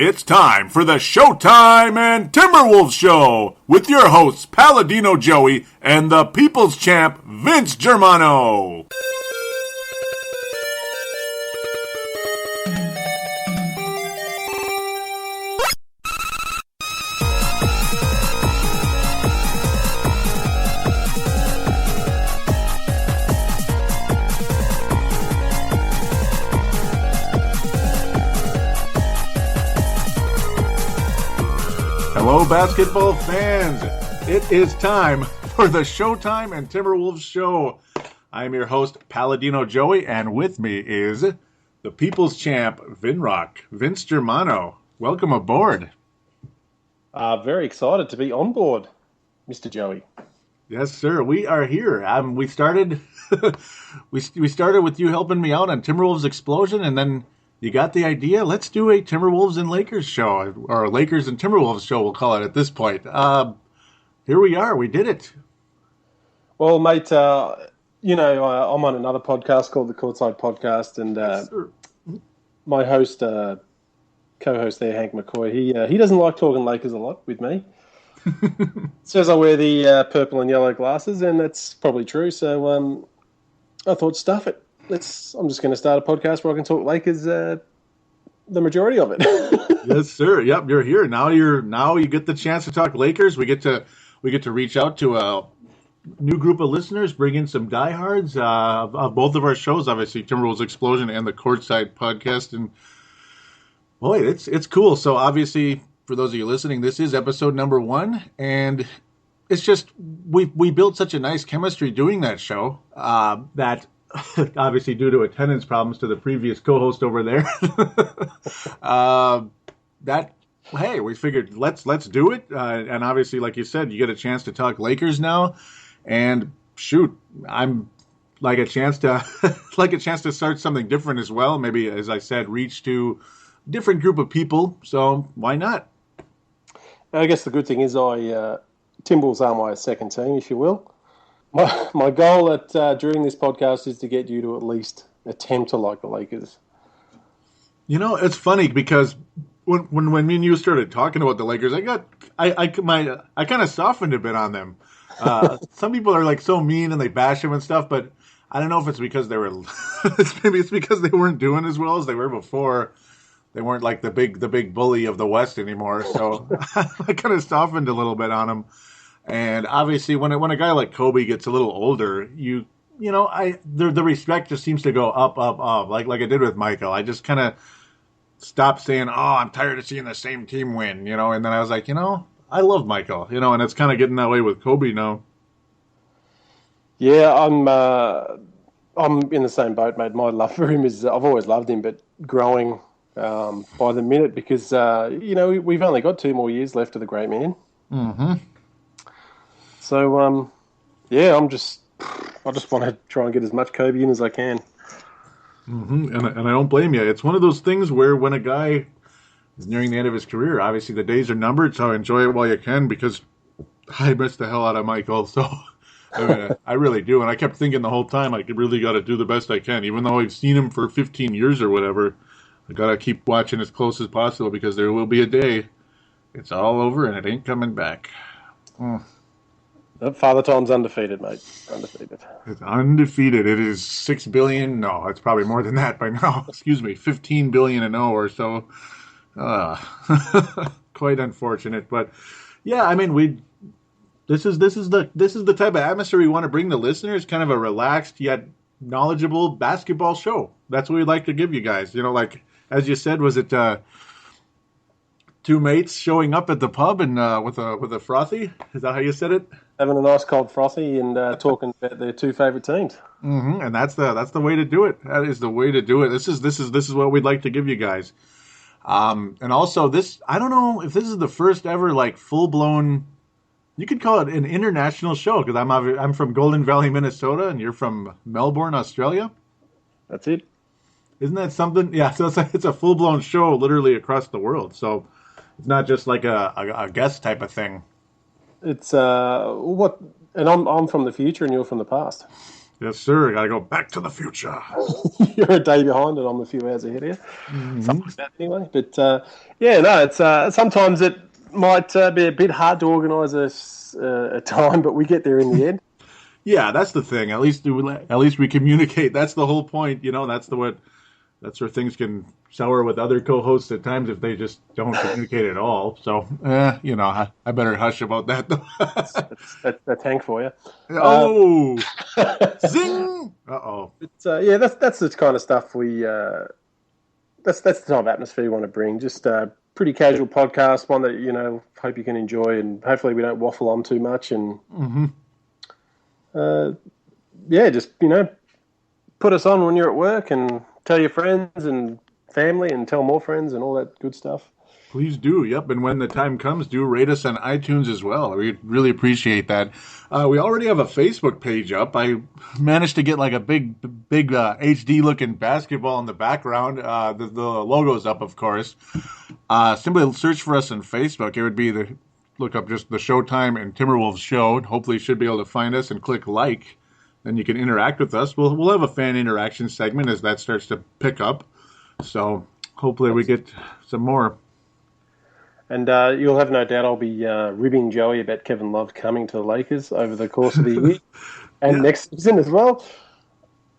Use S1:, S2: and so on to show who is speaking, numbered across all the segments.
S1: It's time for the Showtime and Timberwolves Show with your hosts Paladino Joey and the People's Champ Vince Germano. Hello, basketball fans. It is time for the Showtime and Timberwolves Show. I'm your host, Paladino Joey, and with me is the People's Champ, Vinrock, Vince Germano. Welcome aboard.
S2: Very excited to be on board, Mr. Joey.
S1: Yes, sir. We are here. We started we started with you helping me out on Timberwolves Explosion, and then you got the idea. Let's do a Timberwolves and Lakers show, or a Lakers and Timberwolves show, we'll call it at this point. Here we are. We did it.
S2: Well, mate, I'm on another podcast called the Courtside Podcast, and
S1: Yes,
S2: my host, co-host there, Hank McCoy, he doesn't like talking Lakers a lot with me. Says I wear the purple and yellow glasses, and that's probably true. So I thought, stuff it. I'm just going to start a podcast where I can talk Lakers, the majority of it.
S1: Yes, sir. Yep, you're here now. You get the chance to talk Lakers. We get to reach out to a new group of listeners, bring in some diehards of both of our shows, obviously Timberwolves Explosion and the Courtside Podcast. And boy, it's cool. So obviously, for those of you listening, this is episode number 1, and it's just we built such a nice chemistry doing that show that. Obviously, due to attendance problems to the previous co-host over there, we figured let's do it. And obviously, like you said, you get a chance to talk Lakers now, and shoot, I'm like a chance to start something different as well. Maybe, as I said, reach to a different group of people. So why not?
S2: I guess the good thing is Timberwolves are my second team, if you will. My goal during this podcast is to get you to at least attempt to like the Lakers.
S1: You know, it's funny because when me and you started talking about the Lakers, I kind of softened a bit on them. Some people are like so mean and they bash them and stuff, but I don't know if it's because maybe it's because they weren't doing as well as they were before. They weren't like the big bully of the West anymore. So I kind of softened a little bit on them. And obviously, when a guy like Kobe gets a little older, the respect just seems to go up, like I did with Michael. I just kind of stopped saying, "Oh, I'm tired of seeing the same team win," And then I was like, I love Michael, and it's kind of getting that way with Kobe now.
S2: Yeah, I'm in the same boat, mate. My love for him is I've always loved him, but growing by the minute because we've only got 2 more years left of the great man.
S1: Mm-hmm.
S2: So, I just want to try and get as much Kobe in as I can.
S1: Mm-hmm. And I don't blame you. It's one of those things where when a guy is nearing the end of his career, obviously the days are numbered, so enjoy it while you can, because I miss the hell out of Michael. So I really do. And I kept thinking the whole time, I really got to do the best I can. Even though I've seen him for 15 years or whatever, I got to keep watching as close as possible, because there will be a day it's all over and it ain't coming back.
S2: Father Time's undefeated, mate. Undefeated.
S1: It's undefeated. It is 6 billion. No, it's probably more than that by now. Excuse me, 15 billion and 0 or so. Quite unfortunate, but yeah, I mean, this is the type of atmosphere we want to bring the listeners. Kind of a relaxed yet knowledgeable basketball show. That's what we'd like to give you guys. Like as you said, was it 2 mates showing up at the pub and with a frothy? Is that how you said it?
S2: Having a nice cold frothy and talking about their 2 favorite teams.
S1: Mm-hmm. And that's the way to do it. That is the way to do it. This is what we'd like to give you guys. And also this, I don't know if this is the first ever like full blown. You could call it an international show, because I'm from Golden Valley, Minnesota, and you're from Melbourne, Australia.
S2: That's it.
S1: Isn't that something? Yeah. So it's a full blown show, literally across the world. So it's not just like a guest type of thing.
S2: It's and I'm from the future and you're from the past.
S1: Yes, sir. Got to go back to the future.
S2: You're a day behind, and I'm a few hours ahead of you. Something like that, anyway. But yeah, no, it's sometimes it might be a bit hard to organise a time, but we get there in the end.
S1: Yeah, that's the thing. At least we communicate. That's the whole point. That's where things can sour with other co-hosts at times if they just don't communicate at all. So, I better hush about that though.
S2: That's Hank for you.
S1: Oh, zing! Uh-oh.
S2: Yeah, that's the kind of stuff we. That's the type of atmosphere we want to bring. Just a pretty casual podcast, one that hope you can enjoy, and hopefully we don't waffle on too much. And just put us on when you're at work and tell your friends and family and tell more friends and all that good stuff.
S1: Please do. Yep. And when the time comes, do rate us on iTunes as well. We really appreciate that. We already have a Facebook page up. I managed to get like a big HD looking basketball in the background. The logo's up, of course. Simply search for us on Facebook. It would be look up just the Showtime and Timberwolves Show. Hopefully you should be able to find us and click like. Then you can interact with us. We'll have a fan interaction segment as that starts to pick up. So hopefully we get some more.
S2: And you'll have no doubt I'll be ribbing Joey about Kevin Love coming to the Lakers over the course of the year and next season as well.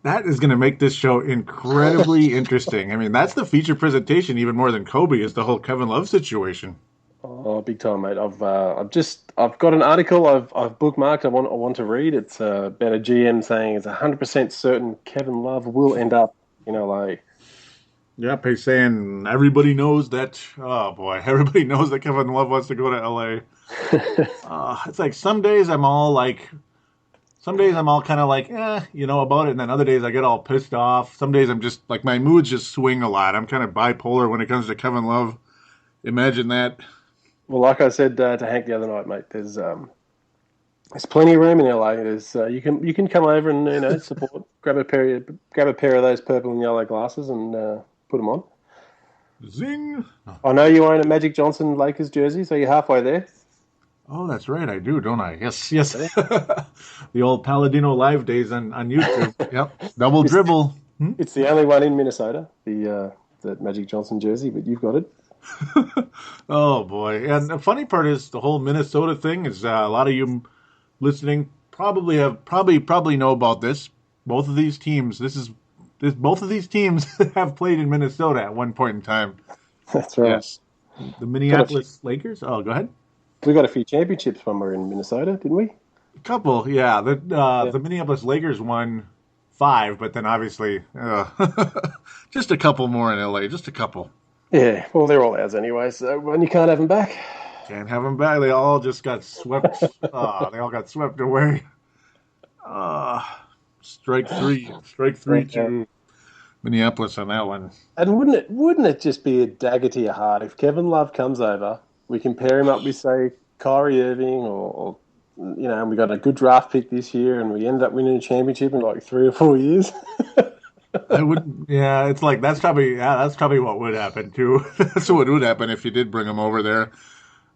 S1: That is going to make this show incredibly interesting. I mean, that's the feature presentation even more than Kobe is the whole Kevin Love situation.
S2: Oh, big time, mate! I've got an article I've bookmarked. I want to read. It's about a GM saying it's 100% certain Kevin Love will end up in LA.
S1: Yep, he's saying everybody knows that. Oh boy, everybody knows that Kevin Love wants to go to LA. It's like some days I'm all kind of like, about it, and then other days I get all pissed off. Some days I'm just like my moods just swing a lot. I'm kind of bipolar when it comes to Kevin Love. Imagine that.
S2: Well, like I said to Hank the other night, mate, there's plenty of room in LA. There's you can come over and support, grab a pair of those purple and yellow glasses and put them on.
S1: Zing!
S2: I know you own a Magic Johnson Lakers jersey, so you're halfway there.
S1: Oh, that's right, I do, don't I? Yes. The old Paladino Live days on YouTube. Yep, double dribble.
S2: It's the only one in Minnesota, the Magic Johnson jersey, but you've got it.
S1: Oh boy! And the funny part is the whole Minnesota thing is a lot of you listening probably know about this. Both of these teams, both of these teams have played in Minnesota at one point in time.
S2: That's right.
S1: Yes. The Minneapolis Lakers. Oh, go ahead.
S2: We got a few championships when we were in Minnesota, didn't we?
S1: A couple, yeah. The Minneapolis Lakers won 5, but then obviously just a couple more in LA. Just a couple.
S2: Yeah, well, they're all ours anyway, so when you can't have them back.
S1: Can't have them back. They all just got swept. They all got swept away. Strike three to Minneapolis on that one.
S2: And wouldn't it just be a dagger to your heart if Kevin Love comes over, we can pair him up with, say, Kyrie Irving or and we got a good draft pick this year and we ended up winning a championship in like 3 or 4 years?
S1: I would, yeah. It's like that's probably what would happen too. That's what would happen if you did bring him over there.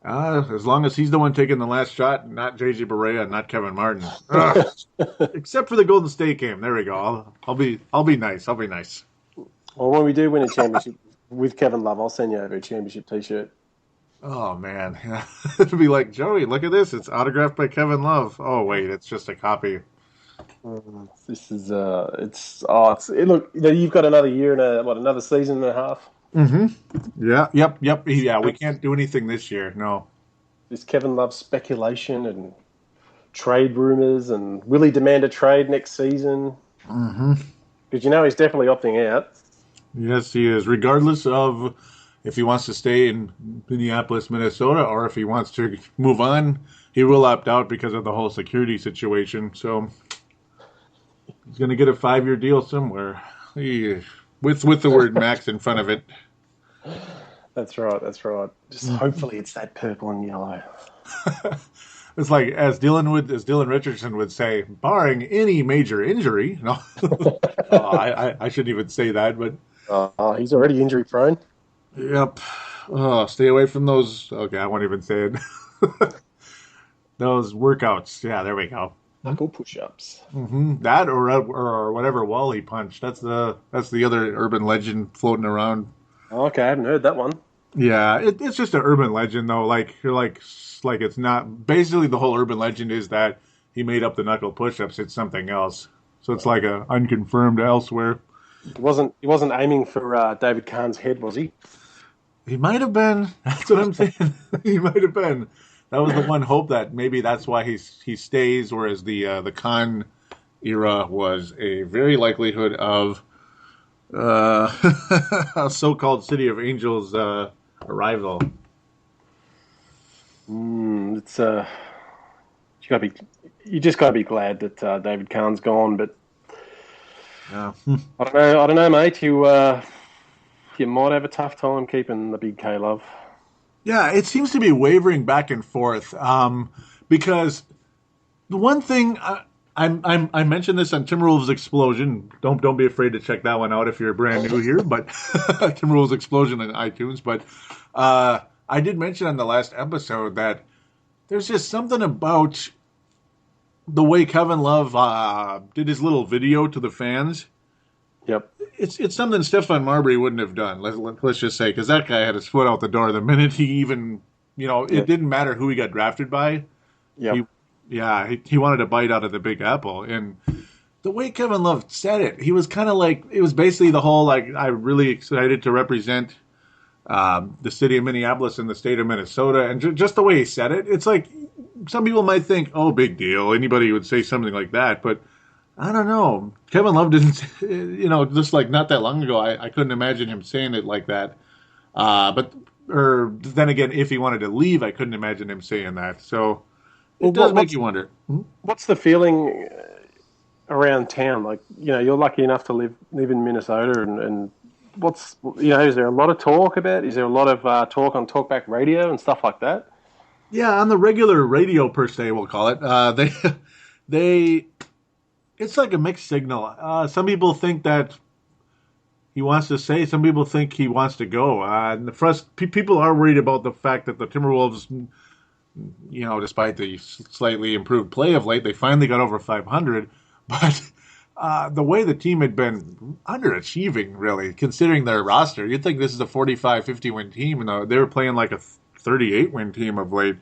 S1: As long as he's the one taking the last shot, not JJ Barea, not Kevin Martin. Except for the Golden State game. There we go. I'll be nice. I'll be nice.
S2: Well, when we do win a championship with Kevin Love, I'll send you over a championship T-shirt.
S1: Oh man, it'll be like, Joey, look at this. It's autographed by Kevin Love. Oh wait, it's just a copy.
S2: This is look, you've got another year and another season and a half.
S1: Mm-hmm. Yeah. Yep. Yeah. We can't do anything this year. No.
S2: This Kevin Love speculation and trade rumors, and will he demand a trade next season?
S1: Mm-hmm.
S2: Because he's definitely opting out.
S1: Yes, he is. Regardless of if he wants to stay in Minneapolis, Minnesota, or if he wants to move on, he will opt out because of the whole security situation. So he's going to get a 5-year deal somewhere with the word max in front of it.
S2: That's right. Just hopefully it's that purple and yellow.
S1: It's like as Dylan Richardson would say, barring any major injury. No, I shouldn't even say that, but
S2: he's already injury prone.
S1: Yep. Oh, stay away from those. Okay, I won't even say it. Those workouts. Yeah, there we go.
S2: knuckle push-ups.
S1: That or whatever wall he punched. That's the other urban legend floating around.
S2: Okay, I haven't heard that one.
S1: Yeah, it's just an urban legend though. Like you're like it's not. Basically, the whole urban legend is that he made up the knuckle push-ups. It's something else. So it's like a unconfirmed elsewhere.
S2: He wasn't aiming for David Kahn's head, was he?
S1: He might have been. That's what I'm saying. He might have been. That was the one hope that maybe that's why he stays. Whereas the Khan era was a very likelihood of a so-called City of Angels arrival.
S2: It's you just gotta be glad that David Kahn's gone. But
S1: Yeah.
S2: I don't know, mate. You might have a tough time keeping the big K Love.
S1: Yeah, it seems to be wavering back and forth because the one thing I mentioned this on Timberwolves Explosion. Don't be afraid to check that one out if you're brand new here. But Timberwolves Explosion on iTunes. But I did mention on the last episode that there's just something about the way Kevin Love did his little video to the fans.
S2: Yep.
S1: It's something Stefan Marbury wouldn't have done. Let's just say, because that guy had his foot out the door the minute he even, it didn't matter who he got drafted by.
S2: Yep.
S1: He wanted a bite out of the Big Apple, and the way Kevin Love said it, he was kind of like, it was basically the whole like, I'm really excited to represent the city of Minneapolis and the state of Minnesota, and just the way he said it, it's like some people might think, oh, big deal. Anybody would say something like that, but I don't know. Kevin Love didn't, just like not that long ago, I couldn't imagine him saying it like that. Or then again, if he wanted to leave, I couldn't imagine him saying that. So it does make you wonder.
S2: What's the feeling around town? Like, you're lucky enough to live in Minnesota, and what's, is there a lot of talk about? Is there a lot of talk on Talkback Radio and stuff like that?
S1: Yeah, on the regular radio per se, we'll call it. They. It's like a mixed signal. Some people think that he wants to stay. Some people think he wants to go. And for us, people are worried about the fact that the Timberwolves, despite the slightly improved play of late, they finally got over 500. But the way the team had been underachieving, really, considering their roster, you'd think this is a 45, 50-win team. And they were playing like a 38-win team of late.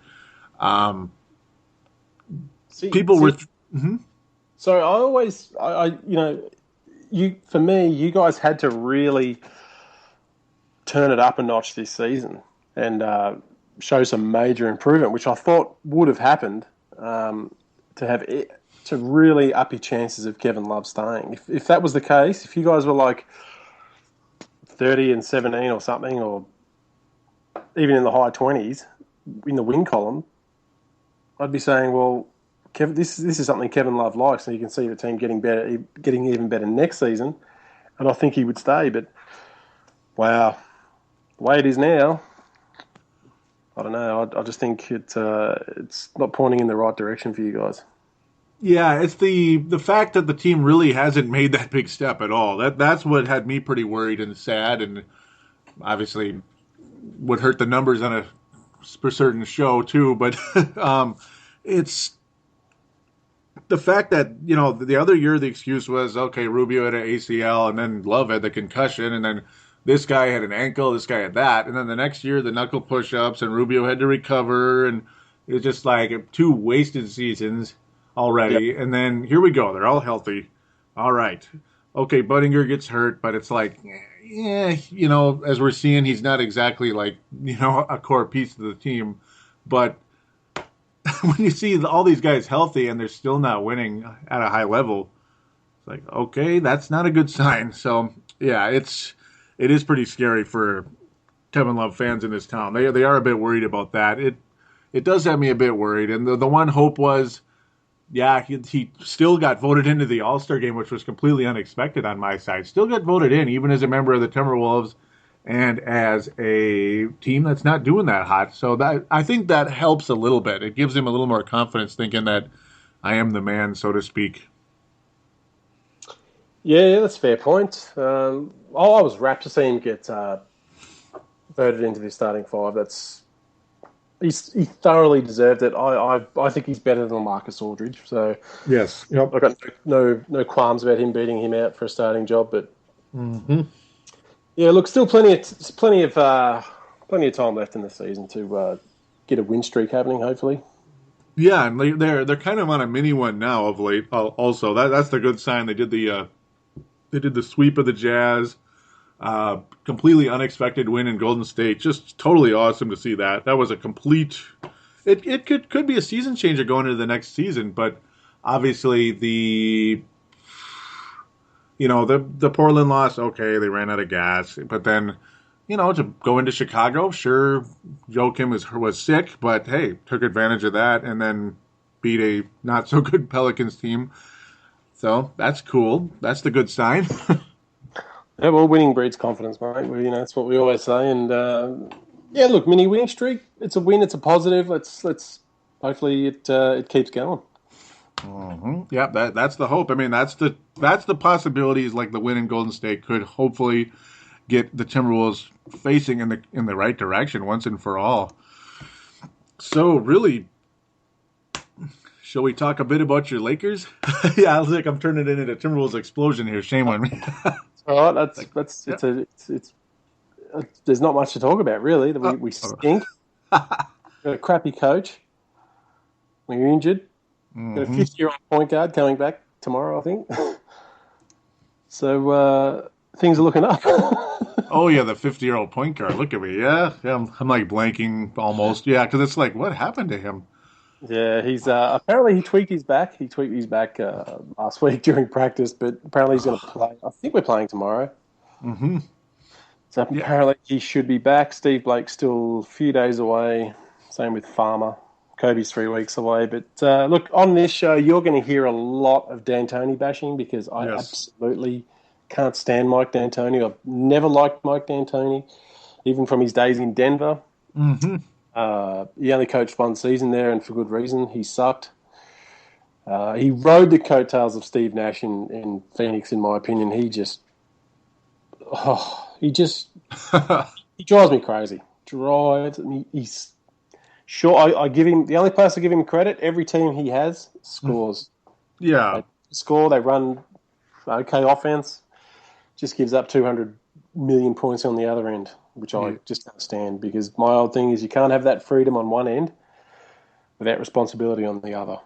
S1: People were...
S2: So I always, for me, you guys had to really turn it up a notch this season and show some major improvement, which I thought would have happened to really up your chances of Kevin Love staying. If that was the case, if you guys were like 30-17 or something, or even in the high 20s in the win column, I'd be saying, well, Kevin, this is something Kevin Love likes, and you can see the team getting even better next season, and I think he would stay. But wow, the way it is now, I don't know. I just think it's not pointing in the right direction for you guys.
S1: Yeah, it's the fact that the team really hasn't made that big step at all. That's what had me pretty worried and sad, and obviously would hurt the numbers on a certain show too. But it's the fact that, the other year the excuse was, okay, Rubio had an ACL, and then Love had the concussion, and then this guy had an ankle, this guy had that, and then the next year the knuckle push-ups, and Rubio had to recover, and it was just like 2 wasted seasons already. Yep. And then here we go, they're all healthy. All right. Okay, Budinger gets hurt, but it's like, as we're seeing, he's not exactly like, a core piece of the team, but when you see all these guys healthy and they're still not winning at a high level, it's like, okay, that's not a good sign. So, yeah, it is pretty scary for Kevin Love fans in this town. They are a bit worried about that. It does have me a bit worried. And the one hope was, he still got voted into the All-Star game, which was completely unexpected on my side. Still got voted in, even as a member of the Timberwolves and as a team that's not doing that hot. So I think that helps a little bit. It gives him a little more confidence, thinking that I am the man, so to speak.
S2: Yeah, that's a fair point. I was rapt to see him get voted into the starting 5. he thoroughly deserved it. I think he's better than Marcus Aldridge. So
S1: Yes. Yep.
S2: I've got no qualms about him beating him out for a starting job. But yeah, look, still plenty of time left in the season to get a win streak happening. Hopefully.
S1: Yeah, and they're kind of on a mini one now of late. Also, that's the good sign. They did the sweep of the Jazz. Completely unexpected win in Golden State. Just totally awesome to see that. That was a complete. It could be a season changer going into the next season, but obviously the Portland loss. Okay, they ran out of gas, but then to go into Chicago, sure, Joakim was sick, but hey, took advantage of that and then beat a not so good Pelicans team. So that's cool. That's the good sign.
S2: Yeah, well, winning breeds confidence, mate. That's what we always say. And yeah, look, mini winning streak. It's a win. It's a positive. Let's hopefully it keeps going.
S1: Mm-hmm. Yeah, that's the hope. I mean, that's the possibilities. Like the win in Golden State could hopefully get the Timberwolves facing in the right direction once and for all. So really, shall we talk a bit about your Lakers? Yeah, I was like, I'm turning it into Timberwolves explosion here. Shame on me.
S2: All right, it's there's not much to talk about really. We stink. Got a crappy coach. We're injured. Got a 50-year-old point guard coming back tomorrow, I think. So things are looking up.
S1: Oh yeah, the 50-year-old point guard. Look at me. Yeah, I'm like blanking almost. Yeah, because it's like, what happened to him?
S2: Yeah, he's apparently he tweaked his back. He tweaked his back last week during practice, but apparently he's going to play. I think we're playing tomorrow.
S1: Mm-hmm.
S2: So apparently he should be back. Steve Blake's still a few days away. Same with Farmer. Kobe's 3 weeks away. But look, on this show, you're going to hear a lot of D'Antoni bashing because I absolutely can't stand Mike D'Antoni. I've never liked Mike D'Antoni, even from his days in Denver.
S1: Mm-hmm.
S2: He only coached one season there, and for good reason. He sucked. He rode the coattails of Steve Nash in Phoenix, in my opinion. He drives me crazy. He's sure. I give him the only place I give him credit. Every team he has scores.
S1: Yeah,
S2: they score. They run okay offense. Just gives up 200 million points on the other end, which I just can't stand, because my old thing is you can't have that freedom on one end without responsibility on the other.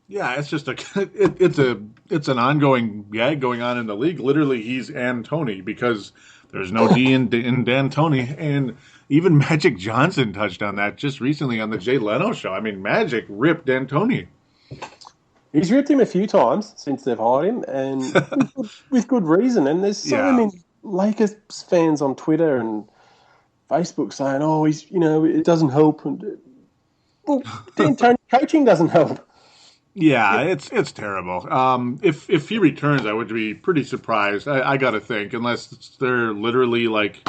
S1: Yeah, it's just it's an ongoing gag going on in the league. Literally, he's D'Antoni because there's no D in D'Antoni, and even Magic Johnson touched on that just recently on the Jay Leno show. I mean, Magic ripped D'Antoni.
S2: He's ripped him a few times since they've hired him, and with good reason. And there's so many Lakers fans on Twitter and Facebook saying, "Oh, it doesn't help." And well, D'Antoni coaching doesn't help.
S1: Yeah, it's terrible. If he returns, I would be pretty surprised. I got to think, unless they're literally like,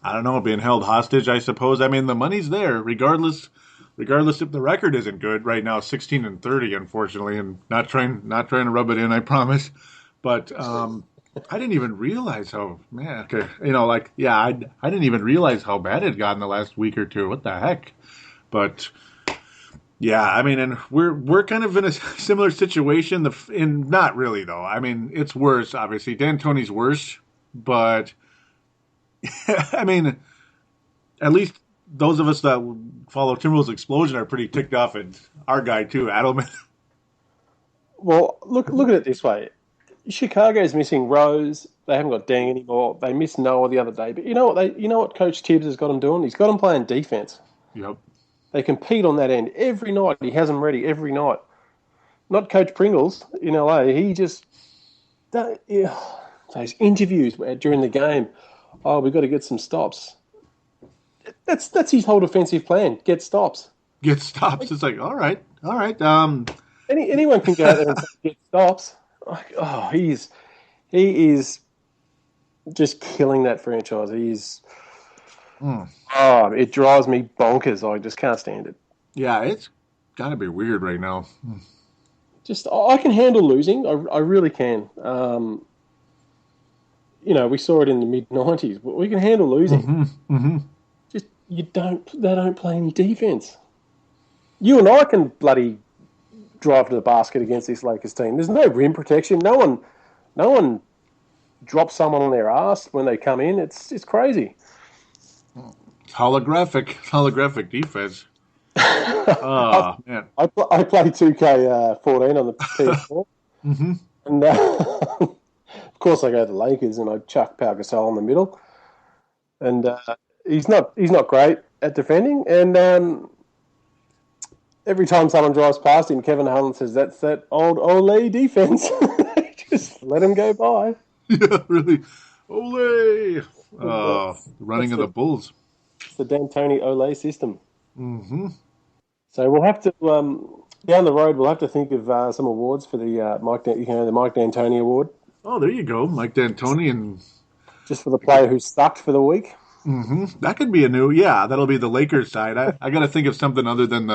S1: I don't know, being held hostage. I suppose. I mean, the money's there, regardless if the record isn't good right now, 16-30, unfortunately, and not trying to rub it in, I promise. But I didn't even realize how I didn't even realize how bad it got in the last week or two. What the heck? But yeah, I mean, and we're kind of in a similar situation. Not really though. I mean, it's worse. Obviously, D'Antoni's worse, but I mean, at least those of us that follow Timberwolves explosion are pretty ticked off at our guy too, Adelman.
S2: Well, look at it this way: Chicago's missing Rose. They haven't got Deng anymore. They missed Noah the other day. But you know what Coach Tibbs has got them doing? He's got them playing defense.
S1: Yep. They
S2: compete on that end every night. He has them ready every night. Not Coach Pringles in LA. He just those interviews during the game. Oh, we've got to get some stops. That's his whole defensive plan. Get stops.
S1: It's like all right.
S2: Anyone can go out there and get stops. Like, oh, he is just killing that franchise. It drives me bonkers. I just can't stand it.
S1: Yeah, it's got to be weird right now.
S2: Just I can handle losing. I really can. We saw it in the mid-90s. We can handle losing.
S1: Mm-hmm. Mm-hmm.
S2: They don't play any defense. You and I can bloody drive to the basket against this Lakers team. There's no rim protection. No one drops someone on their ass when they come in. It's crazy.
S1: Holographic defense. Oh, man.
S2: I play 2K14 on the PS4.
S1: Mm-hmm.
S2: And of course I go to the Lakers and I chuck Pau Gasol in the middle. And he's not great at defending. And every time someone drives past him, Kevin Harlan says, "That's that old Ole defense." Just let him go by.
S1: Yeah, really. Ole! Running of the Bulls.
S2: It's the D'Antoni Ole system.
S1: Mm-hmm.
S2: So we'll have to down the road. We'll have to think of some awards for the the Mike D'Antoni Award.
S1: Oh, there you go, Mike D'Antoni, and
S2: just for the player who sucked for the week.
S1: Mm-hmm. That could be a new. Yeah, that'll be the Lakers side. I got to think of something other than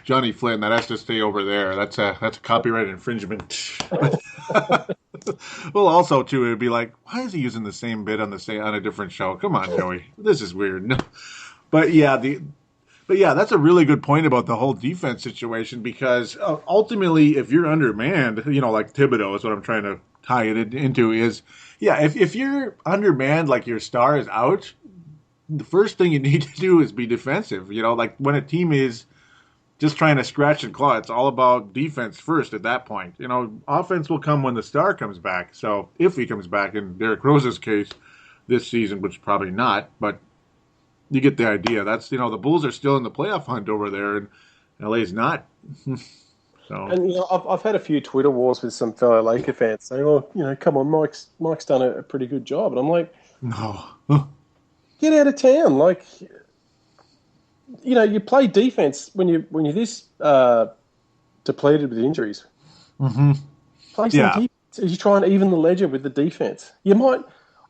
S1: Johnny Flynn. That has to stay over there. That's a copyright infringement. Well, also too, it'd be like, why is he using the same bit on a different show? Come on, Joey, this is weird. No. But yeah, that's a really good point about the whole defense situation, because ultimately, if you're undermanned, like Thibodeau is what I'm trying to tie it into is, yeah, if you're undermanned, like your star is out, the first thing you need to do is be defensive. Like when a team is just trying to scratch and claw, it's all about defense first at that point. Offense will come when the star comes back. So if he comes back, in Derrick Rose's case this season, which probably not, but you get the idea. That's, the Bulls are still in the playoff hunt over there, and LA's not. So.
S2: And I've had a few Twitter wars with some fellow Laker fans saying, "Oh, come on, Mike's done a pretty good job," and I'm like,
S1: "No,
S2: get out of town!" Like, you play defense when you're this depleted with injuries.
S1: Mm-hmm.
S2: Play some defense. You try and even the ledger with the defense. You might.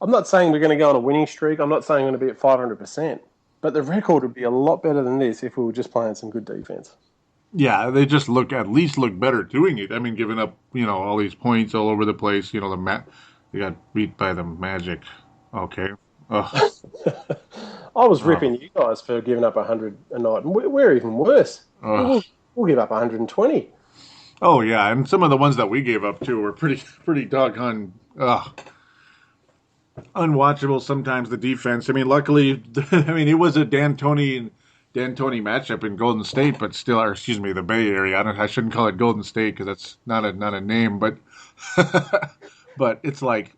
S2: I'm not saying we're going to go on a winning streak. I'm not saying we're going to be at 500%, but the record would be a lot better than this if we were just playing some good defense.
S1: Yeah, they just at least look better doing it. I mean, giving up, all these points all over the place. They got beat by the Magic. Okay.
S2: I was ripping you guys for giving up 100 a night, and we're even worse. We'll give up 120.
S1: Oh yeah, and some of the ones that we gave up too were pretty doggone unwatchable. Sometimes the defense. I mean, luckily, it was a D'Antoni matchup in Golden State, but still, the Bay Area. I shouldn't call it Golden State because that's not a name, but but it's like,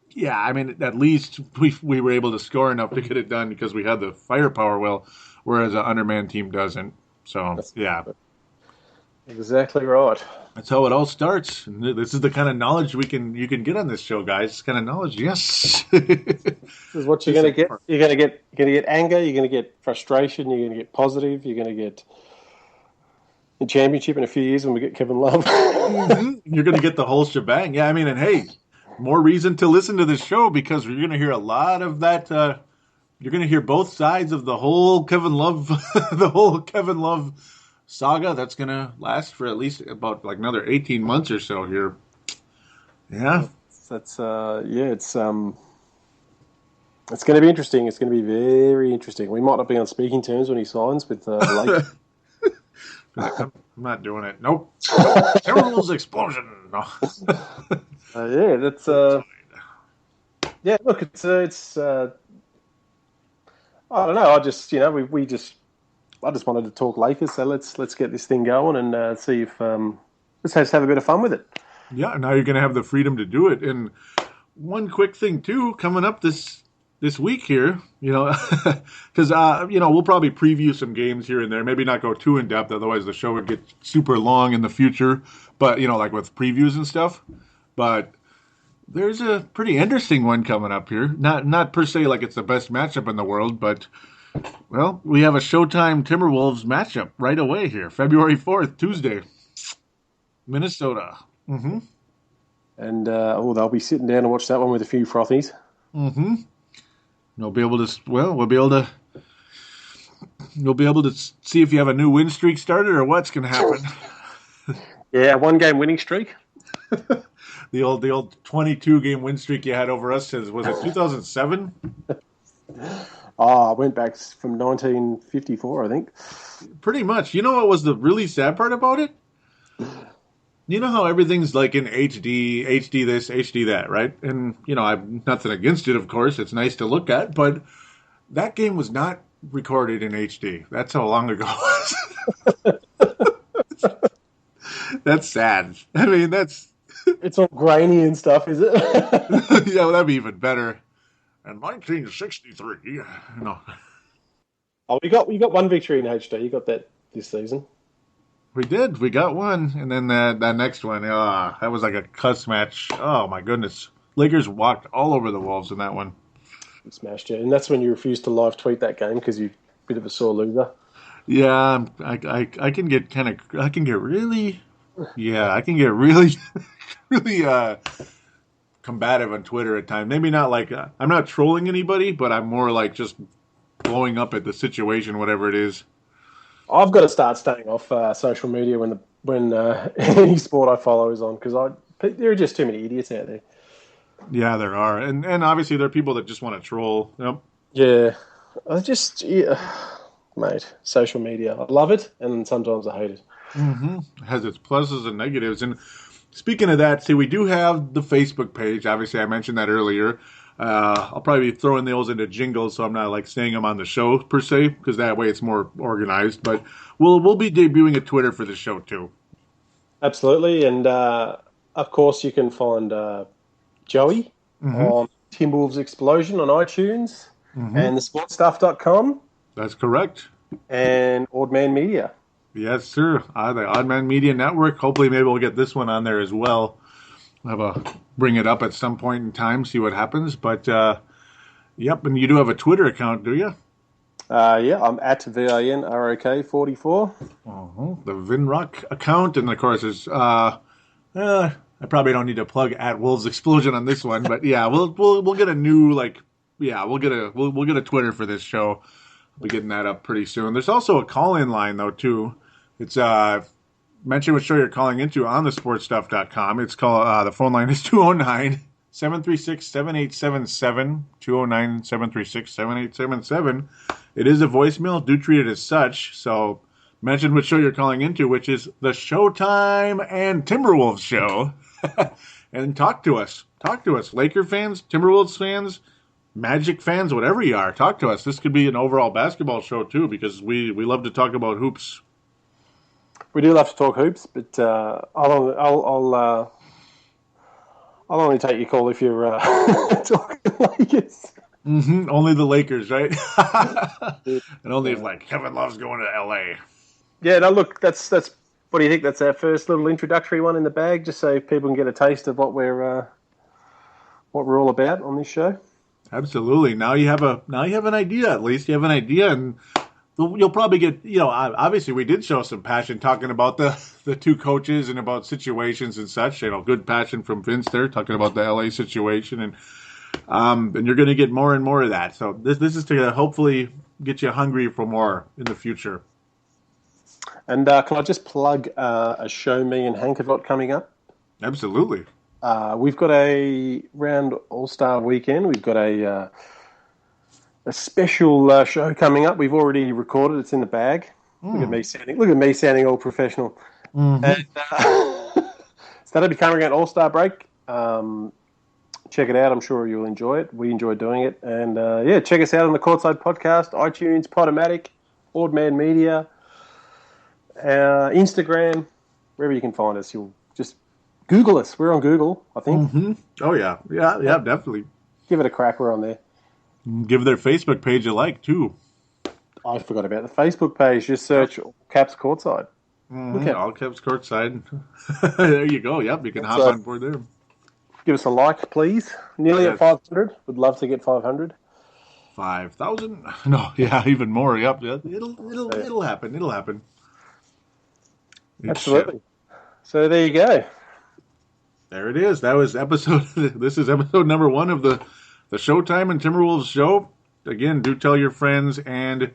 S1: yeah, at least we were able to score enough to get it done because we had the firepower, whereas an undermanned team doesn't. So yeah, exactly
S2: right.
S1: That's how it all starts. And this is the kind of knowledge you can get on this show, guys. This kind of knowledge, yes.
S2: This is what you're going to get. You're going to get anger. You're going to get frustration. You're going to get positive. You're going to get the championship in a few years when we get Kevin Love.
S1: You're going to get the whole shebang. Yeah, and hey, more reason to listen to this show because you're going to hear a lot of that. You're going to hear both sides of the whole Kevin Love, saga that's going to last for at least about another 18 months or so here. Yeah.
S2: It's going to be interesting. It's going to be very interesting. We might not be on speaking terms when he signs with Lakers.
S1: I'm not doing it. Nope. Timberwolves explosion. No.
S2: That's yeah, look, it's I don't know. I just I just wanted to talk Lakers, so let's get this thing going and see if let's have a bit of fun with it.
S1: Yeah, now you're going to have the freedom to do it. And one quick thing too, coming up this week here, because we'll probably preview some games here and there. Maybe not go too in depth, otherwise the show would get super long in the future. But like with previews and stuff. But there's a pretty interesting one coming up here. Not per se like it's the best matchup in the world, but we have a Showtime Timberwolves matchup right away here, February 4th, Tuesday, Minnesota. Mm-hmm.
S2: And they'll be sitting down to watch that one with a few frothies.
S1: Mm-hmm. We'll be able to see if you have a new win streak started or what's going to happen.
S2: Yeah, 1-game winning streak.
S1: The old 22-game win streak you had over us was it 2007?
S2: Oh, I went back from 1954, I think.
S1: Pretty much. You know what was the really sad part about it? You know how everything's like in HD, HD this, HD that, right? And, I've nothing against it, of course. It's nice to look at, but that game was not recorded in HD. That's how long ago it was. That's sad. I mean, that's...
S2: It's all grainy and stuff, is it?
S1: Yeah, well, that'd be even better. In 1963, no.
S2: Oh, we got one victory in HD. You got that this season.
S1: We did. We got one. And then that next one, that was like a cuss match. Oh, my goodness. Lakers walked all over the Wolves in that one.
S2: We smashed it. And that's when you refused to live tweet that game because you're a bit of a sore loser.
S1: Yeah, I can get really, really combative on Twitter at times. Maybe not like, I'm not trolling anybody, but I'm more like just blowing up at the situation, whatever it is.
S2: I've got to start staying off social media when any sport I follow is on because there are just too many idiots out there.
S1: Yeah, there are, and obviously there are people that just want to troll. Yep.
S2: Yeah, mate, social media. I love it, and sometimes I hate it.
S1: Mm-hmm. It has its pluses and negatives. And speaking of that, see, we do have the Facebook page. Obviously, I mentioned that earlier. I'll probably be throwing those into jingles, so I'm not like saying them on the show per se, because that way it's more organized. But we'll be debuting a Twitter for the show too.
S2: Absolutely, and of course you can find Joey on Timberwolves Explosion on iTunes and thesportstuff.com.
S1: That's correct.
S2: And Odd Man Media.
S1: Yes, sir. The Odd Man Media Network. Hopefully, maybe we'll get this one on there as well. I'll bring it up at some point in time, see what happens. But, yep, and you do have a Twitter account, do you?
S2: Yeah, I'm at VINROK44.
S1: The Vinrock account. And, of course, there's... I probably don't need to plug at Wolves Explosion on this one, but yeah, we'll get a new we'll get a Twitter for this show. We'll be getting that up pretty soon. There's also a call-in line though too. It's mention what show you're calling into on thesportstuff.com. It's called the phone line is 209-736-7877 209-736-7877. It is a voicemail. Do treat it as such. So mention what show you're calling into, which is the Showtime and Timberwolves show. And talk to us. Talk to us. Laker fans, Timberwolves fans, Magic fans, whatever you are. Talk to us. This could be an overall basketball show, too, because we love to talk about hoops.
S2: We do love to talk hoops, but I'll only take your call if you're talking Lakers.
S1: Only the Lakers, right? And only if, Kevin Love's going to L.A.
S2: Yeah, no, look, that's. What do you think? That's our first little introductory one in the bag, just so people can get a taste of what we're all about on this show.
S1: Absolutely. Now you have an idea. At least you have an idea, and you'll probably get. Obviously we did show some passion talking about the two coaches and about situations and such. Good passion from Vince there talking about the LA situation, and you're going to get more and more of that. So this is to hopefully get you hungry for more in the future.
S2: And can I just plug a show me and Hank have got coming up?
S1: Absolutely.
S2: We've got a round All-Star weekend. We've got a special show coming up. We've already recorded. It's in the bag. Look at me sounding all professional. And, so that'll be coming out All-Star break. Check it out. I'm sure you'll enjoy it. We enjoy doing it. And check us out on the Courtside Podcast, iTunes, Podomatic, Odd Man Media, Instagram, wherever you can find us. You'll just Google us. We're on Google, I think.
S1: Oh, yeah, definitely.
S2: Give it a crack. We're on there.
S1: Give their Facebook page a like, too.
S2: I forgot about the Facebook page. Just search All Caps Courtside.
S1: All Caps Courtside. There you go. Yep, you can hop on board there.
S2: Give us a like, please. Nearly at 500. Would love to get 500.
S1: 5,000? No, yeah, even more. Yep, it'll happen. It'll happen.
S2: Absolutely. So there you go.
S1: There it is. That was this is episode number 1 of the Showtime and Timberwolves show. Again, do tell your friends and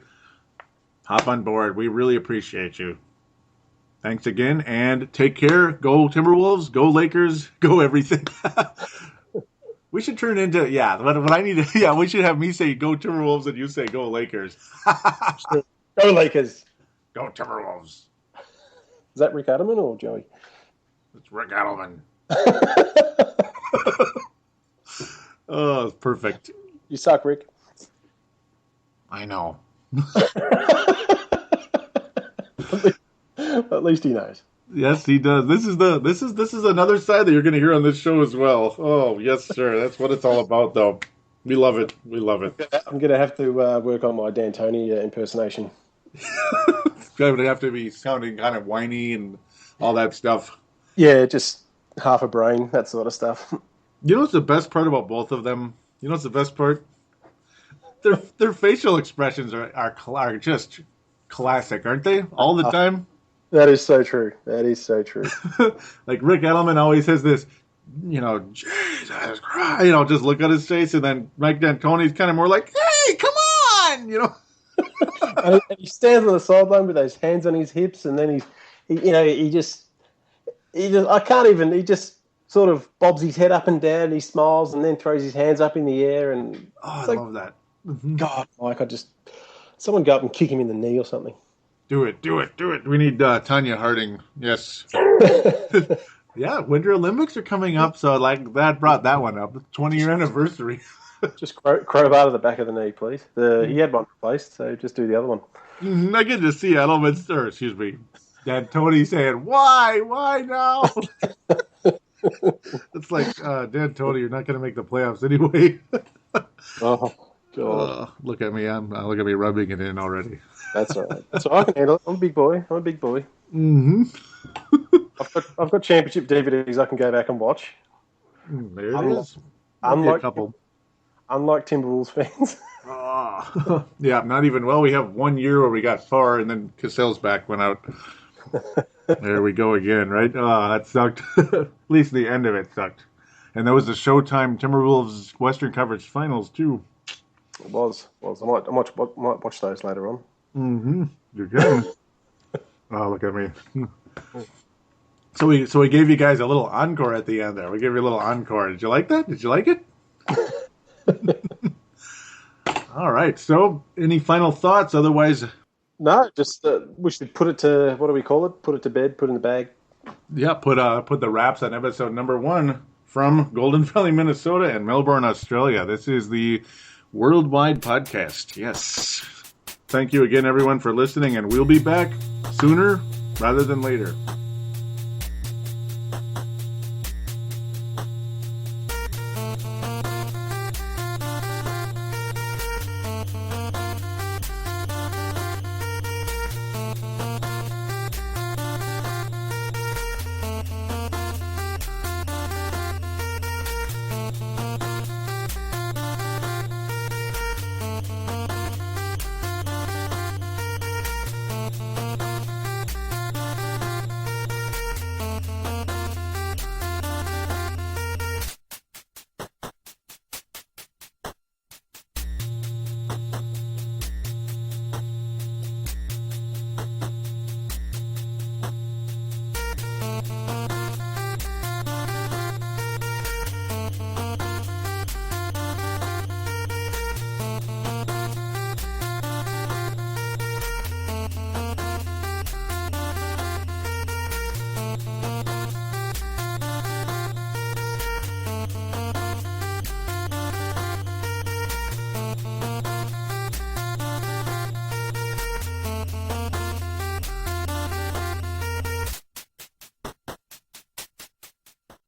S1: hop on board. We really appreciate you. Thanks again, and take care. Go Timberwolves, go Lakers, go everything. We should turn into What I need to we should have me say go Timberwolves and you say go Lakers.
S2: Go Lakers.
S1: Go Timberwolves.
S2: Is that Rick Adelman or Joey?
S1: It's Rick Adelman. Oh, it's perfect.
S2: You suck, Rick.
S1: I know.
S2: At least he knows.
S1: Yes, he does. This is another side that you're going to hear on this show as well. Oh, yes, sir. That's what it's all about, though. We love it. We love it.
S2: I'm going to have to work on my D'Antoni impersonation.
S1: It's going to have to be sounding kind of whiny and all that stuff.
S2: Yeah, just half a brain, that sort of stuff.
S1: You know what's the best part about both of them? You know what's the best part? Their facial expressions are just classic, aren't they? All the time.
S2: That is so true. That is so true.
S1: Like Rick Edelman always has this, Jesus Christ, just look at his face, and then Mike D'Antoni's kind of more like, hey, come on,
S2: And he stands on the sideline with those hands on his hips, and then he just sort of bobs his head up and down, and he smiles, and then throws his hands up in the air, and
S1: I love that.
S2: God, Mike, someone go up and kick him in the knee or something.
S1: Do it. We need Tanya Harding. Yes. Yeah, Winter Olympics are coming up, so that brought that one up. 20-year anniversary.
S2: Just crowbar to the back of the knee, please. He had one replaced, so just do the other one.
S1: I get to see D'Antoni saying, "Why now?" It's like, D'Antoni, you're not going to make the playoffs anyway.
S2: Oh God!
S1: Look at me! Look at me rubbing it in already.
S2: That's all right. That's all right. I can handle it. I'm a big boy.
S1: Mm-hmm.
S2: I've got championship DVDs I can go back and watch.
S1: There it is.
S2: Unlike
S1: a couple.
S2: Unlike Timberwolves fans.
S1: Yeah, not even. Well, we have 1 year where we got far, and then Cassell's back went out. There we go again, right? That sucked. At least the end of it sucked. And that was the Showtime Timberwolves Western Conference Finals too.
S2: It was. I might watch those later on.
S1: Mm-hmm. You're good. Oh, look at me. So we gave you guys a little encore at the end there. We gave you a little encore. Did you like that? Did you like it? All right. So, any final thoughts? Otherwise,
S2: no. Just we should put it to, what do we call it? Put it to bed. Put it in the bag.
S1: Yeah. Put the wraps on episode number 1 from Golden Valley, Minnesota, and Melbourne, Australia. This is the Worldwide Podcast. Yes. Thank you again, everyone, for listening, and we'll be back sooner rather than later.